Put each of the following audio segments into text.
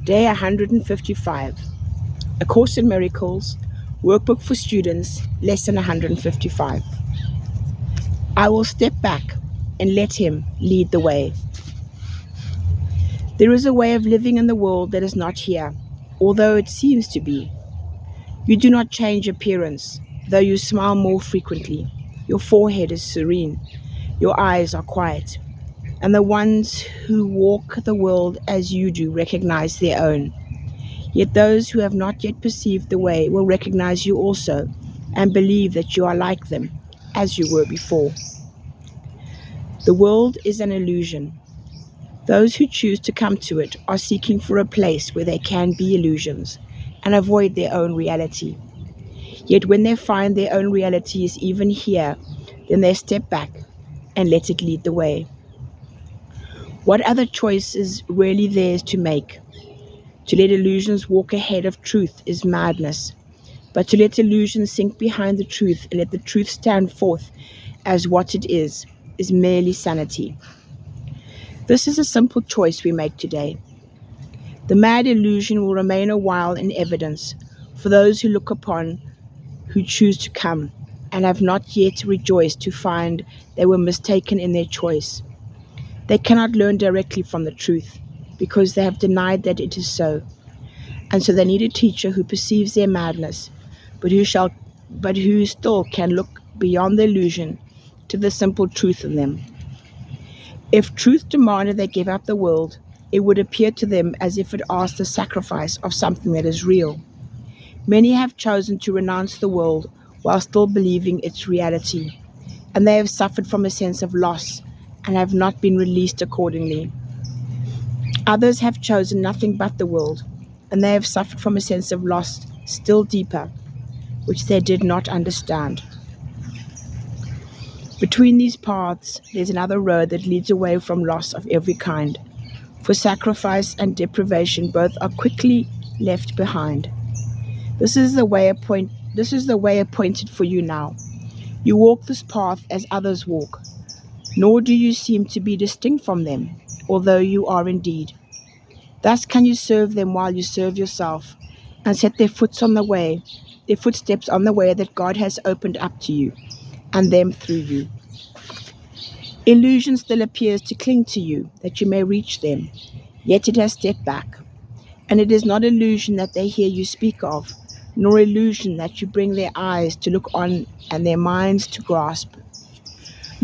Day 155, A Course in Miracles, Workbook for Students, Lesson 155. I will step back and let Him lead the way. There is a way of living in the world that is not here, although it seems to be. You do not change appearance, though you smile more frequently. Your forehead is serene, your eyes are quiet, and the ones who walk the world as you do recognize their own. Yet those who have not yet perceived the way will recognize you also and believe that you are like them, as you were before. The world is an illusion. Those who choose to come to it are seeking for a place where they can be illusions and avoid their own reality. Yet when they find their own reality is even here, then they step back and let it lead the way. What other choice is really theirs to make? To let illusions walk ahead of truth is madness, but to let illusions sink behind the truth and let the truth stand forth as what it is merely sanity. This is a simple choice we make today. The mad illusion will remain a while in evidence for those who look upon, who choose to come, and have not yet rejoiced to find they were mistaken in their choice. They cannot learn directly from the truth because they have denied that it is so. And so they need a teacher who perceives their madness, but who still can look beyond the illusion to the simple truth in them. If truth demanded they give up the world, it would appear to them as if it asked the sacrifice of something that is real. Many have chosen to renounce the world while still believing its reality, and they have suffered from a sense of loss and have not been released accordingly. Others have chosen nothing but the world, and they have suffered from a sense of loss still deeper, which they did not understand. Between these paths, there's another road that leads away from loss of every kind, for sacrifice and deprivation both are quickly left behind. This is the way appointed for you now. You walk this path as others walk, nor do you seem to be distinct from them, although you are indeed. Thus can you serve them while you serve yourself, and set their footsteps on the way that God has opened up to you, and them through you. Illusion still appears to cling to you, that you may reach them, yet it has stepped back. And it is not illusion that they hear you speak of, nor illusion that you bring their eyes to look on and their minds to grasp.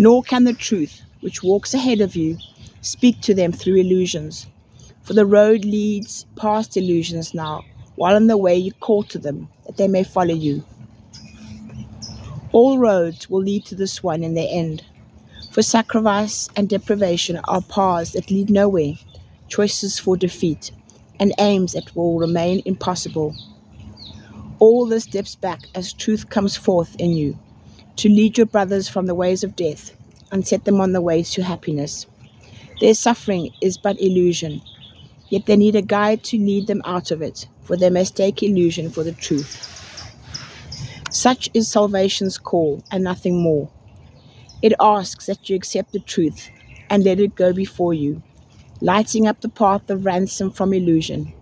Nor can the truth, which walks ahead of you, speak to them through illusions. For the road leads past illusions now, while on the way you call to them, that they may follow you. All roads will lead to this one in their end. For sacrifice and deprivation are paths that lead nowhere, choices for defeat, and aims that will remain impossible. All this steps back as truth comes forth in you, to lead your brothers from the ways of death and set them on the way to happiness. Their suffering is but illusion, yet they need a guide to lead them out of it, for they mistake illusion for the truth. Such is salvation's call, and nothing more. It asks that you accept the truth and let it go before you, lighting up the path of ransom from illusion.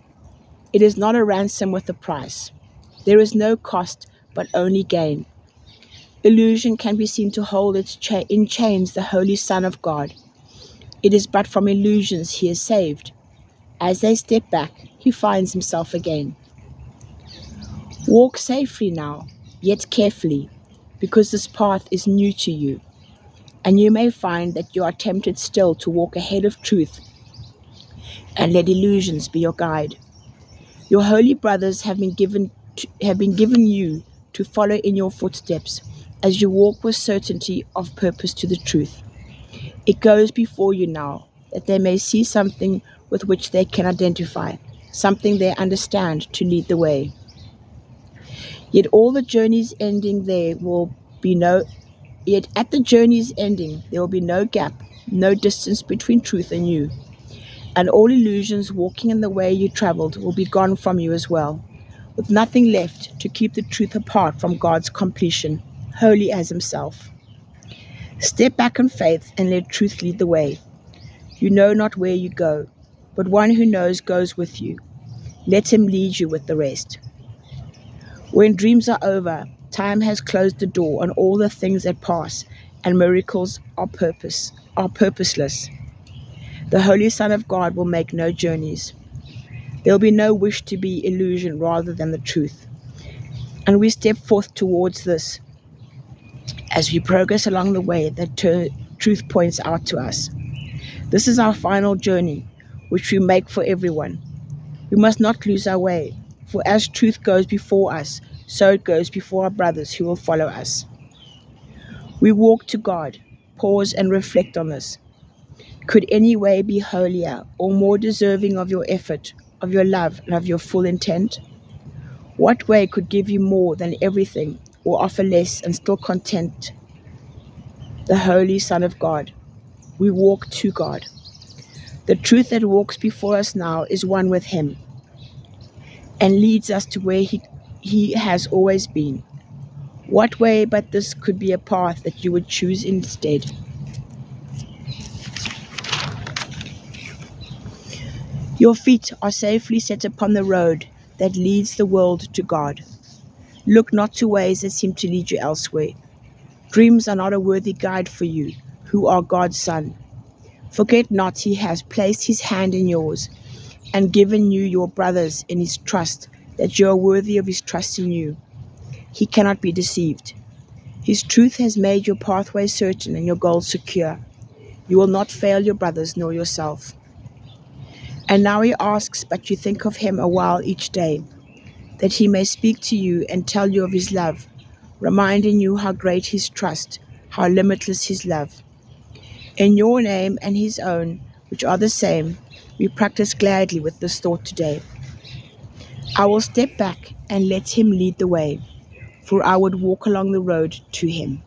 It is not a ransom with a price. There is no cost, but only gain. Illusion can be seen to hold in chains the Holy Son of God. It is but from illusions he is saved. As they step back, he finds himself again. Walk safely now, yet carefully, because this path is new to you, and you may find that you are tempted still to walk ahead of truth and let illusions be your guide. Your holy brothers have been given you to follow in your footsteps as you walk with certainty of purpose to the truth. It goes before you now, that they may see something with which they can identify, something they understand to lead the way. Yet at the journey's ending there will be no gap, no distance between truth and you. And all illusions walking in the way you traveled will be gone from you as well, with nothing left to keep the truth apart from God's completion, holy as himself. Step back in faith and let truth lead the way. You know not where you go, but one who knows goes with you. Let him lead you with the rest. When dreams are over, time has closed the door on all the things that pass, and miracles are purposeless. The Holy Son of God will make no journeys. There will be no wish to be illusion rather than the truth. And we step forth towards this as we progress along the way that truth points out to us. This is our final journey, which we make for everyone. We must not lose our way, for as truth goes before us, so it goes before our brothers who will follow us. We walk to God. Pause and reflect on this. Could any way be holier or more deserving of your effort, of your love, and of your full intent? What way could give you more than everything, or offer less and still content? The Holy Son of God. We walk to God. The truth that walks before us now is one with Him and leads us to where He has always been. What way but this could be a path that you would choose instead? Your feet are safely set upon the road that leads the world to God. Look not to ways that seem to lead you elsewhere. Dreams are not a worthy guide for you, who are God's Son. Forget not He has placed His hand in yours and given you your brothers in His trust, that you are worthy of His trust in you. He cannot be deceived. His truth has made your pathway certain and your goal secure. You will not fail your brothers nor yourself. And now He asks but you think of Him a while each day, that He may speak to you and tell you of His love, reminding you how great His trust, how limitless His love. In your name and His own, which are the same, we practice gladly with this thought today. I will step back and let Him lead the way, for I would walk along the road to Him.